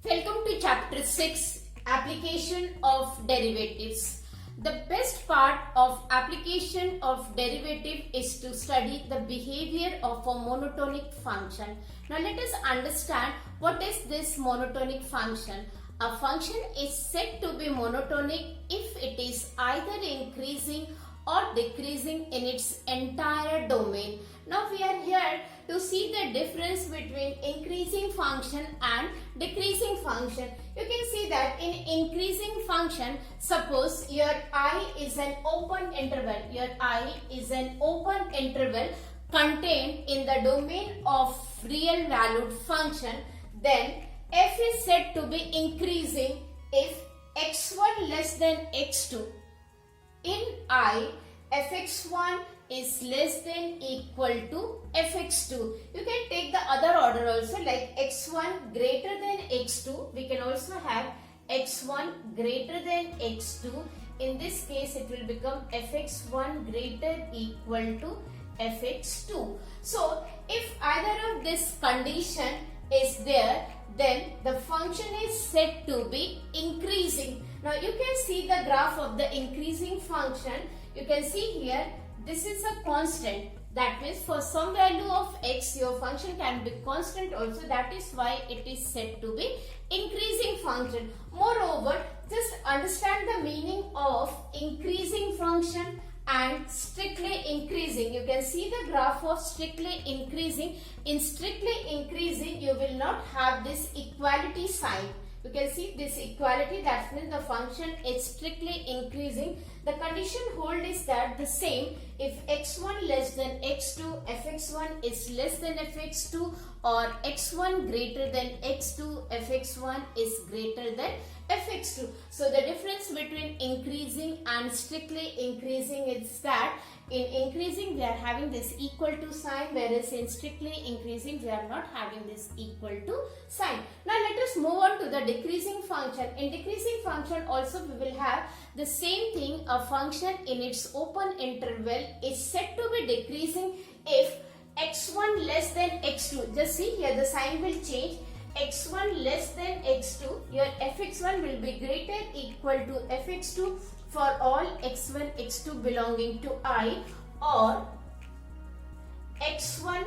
Welcome to chapter 6, application of derivatives. The best part of application of derivative is to study the behavior of a monotonic function. Now let us understand what is this monotonic function. A function is said to be monotonic if it is either increasing or decreasing in its entire domain. Now we are here to see the difference between increasing function and decreasing function. You can see that in increasing function, suppose your I is an open interval. Your I is an open interval contained in the domain of real valued function. Then f is said to be increasing if x1 less than x2. In I, fx1 is less than equal to fx2. You can take the other order also, like x1 greater than x2. We can also have x1 greater than x2. In this case, it will become fx1 greater equal to fx2. So, if either of this condition is there, then the function is said to be increasing. Now you can see the graph of the increasing function. You can see here, this is a constant. That means for some value of x, your function can be constant also. That is why it is said to be increasing function. Moreover, just understand the meaning of increasing function and strictly increasing. You can see the graph of strictly increasing. In strictly increasing, you will not have this equality sign. You can see this equality, that means the function is strictly increasing. The condition hold is that the same if x1 less than x2, fx1 is less than fx2, or x1 greater than x2, fx1 is greater than fx2. So the difference between increasing and strictly increasing is that in increasing we are having this equal to sign, whereas in strictly increasing we are not having this equal to sign. Now let us move on to the decreasing function. In decreasing function also we will have the same thing. A function in its open interval is said to be decreasing if x1 less than x2. Just see here, the sign will change. x1 less than x2, your fx1 will be greater equal to fx2 for all x1, x2 belonging to I, or x1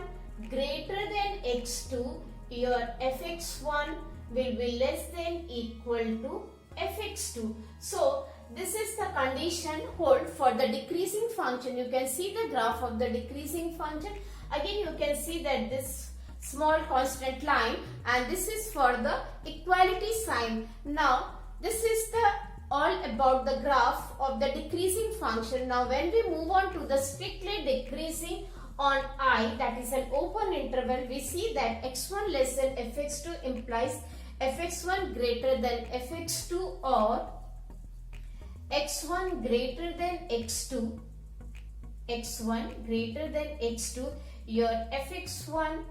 greater than x2, your fx1 will be less than equal to fx2. So this is the condition hold for the decreasing function. You can see the graph of the decreasing function. Again you can see that this small constant line, and this is for the equality sign. Now this is the all about the graph of the decreasing function. Now when we move on to the strictly decreasing on I, that is an open interval, we see that x1 less than fx2 implies fx1 greater than fx2, or x1 greater than x2, x1 greater than x2, your fx1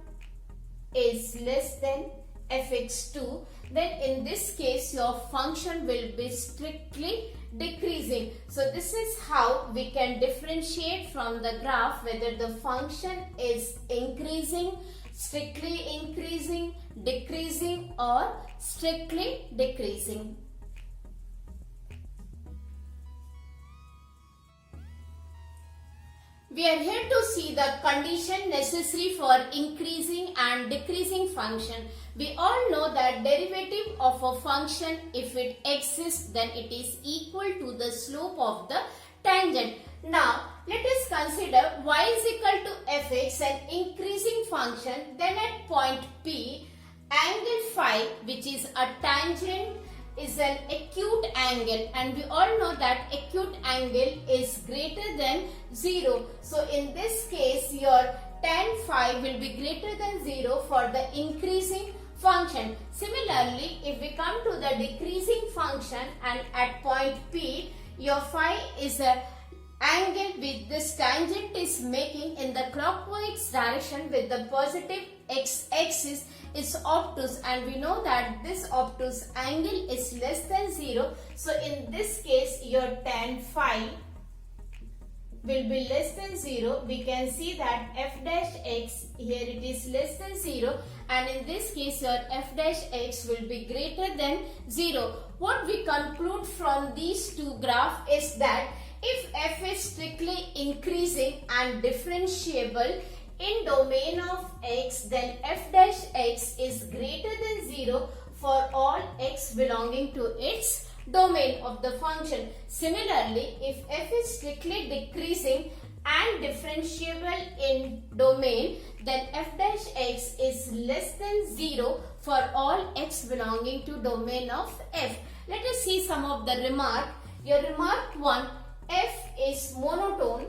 is less than fx2, then in this case your function will be strictly decreasing. So this is how we can differentiate from the graph whether the function is increasing, strictly increasing, decreasing, or strictly decreasing. We are here to see the condition necessary for increasing and decreasing function. We all know that derivative of a function, if it exists, then it is equal to the slope of the tangent. Now let us consider y is equal to fx, an increasing function. Then at point P, angle phi, which is a tangent, is an acute angle, and we all know that acute angle is greater than 0. So in this case your tan phi will be greater than 0 for the increasing function. Similarly, if we come to the decreasing function, and at point P your phi is a angle which this tangent is making in the clockwise direction with the positive x-axis is obtuse, and we know that this obtuse angle is less than 0. So in this case your tan phi will be less than 0, we can see that f dash x, here it is less than 0, and in this case your f dash x will be greater than 0. What we conclude from these two graphs is that if f is strictly increasing and differentiable in domain of x, then f dash x is greater than 0 for all x belonging to its domain of the function. Similarly, if f is strictly decreasing and differentiable in domain, then f dash x is less than 0 for all x belonging to domain of f. Let us see some of the remark. Your remark 1, f is monotone,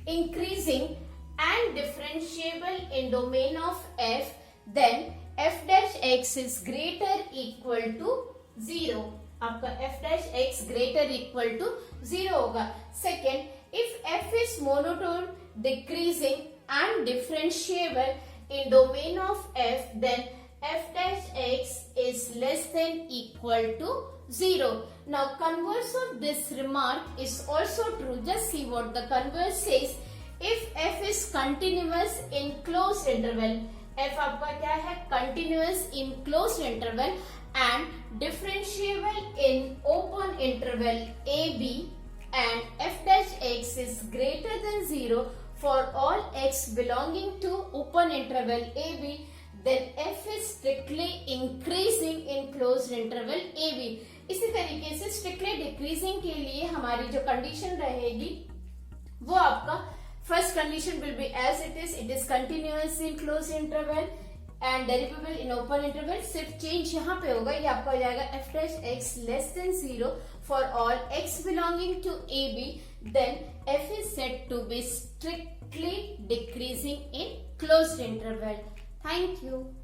increasing and differentiable in domain of f, then f dash x is greater equal to 0. आपका f dash x greater equal to 0 होगा. Second, if f is monotone, decreasing and differentiable in domain of f, then f dash x is less than equal to 0. Now converse of this remark is also true. Just see what the converse says. If f is continuous in closed interval, f आपका क्या है? Continuous in closed interval and differentiable in open interval AB, and f dash x is greater than 0 for all x belonging to open interval AB, then f is strictly increasing in closed interval AB. इसी तरीके से strictly decreasing के लिए हमारी जो condition रहेगी वो आपका first condition will be as it is continuous in closed interval and derivable in open interval. सिर्फ change यहाँ पे होगा, ये आपका हो जाएगा f dash x less than 0 for all x belonging to AB, then f is said to be strictly decreasing in closed interval. Thank you.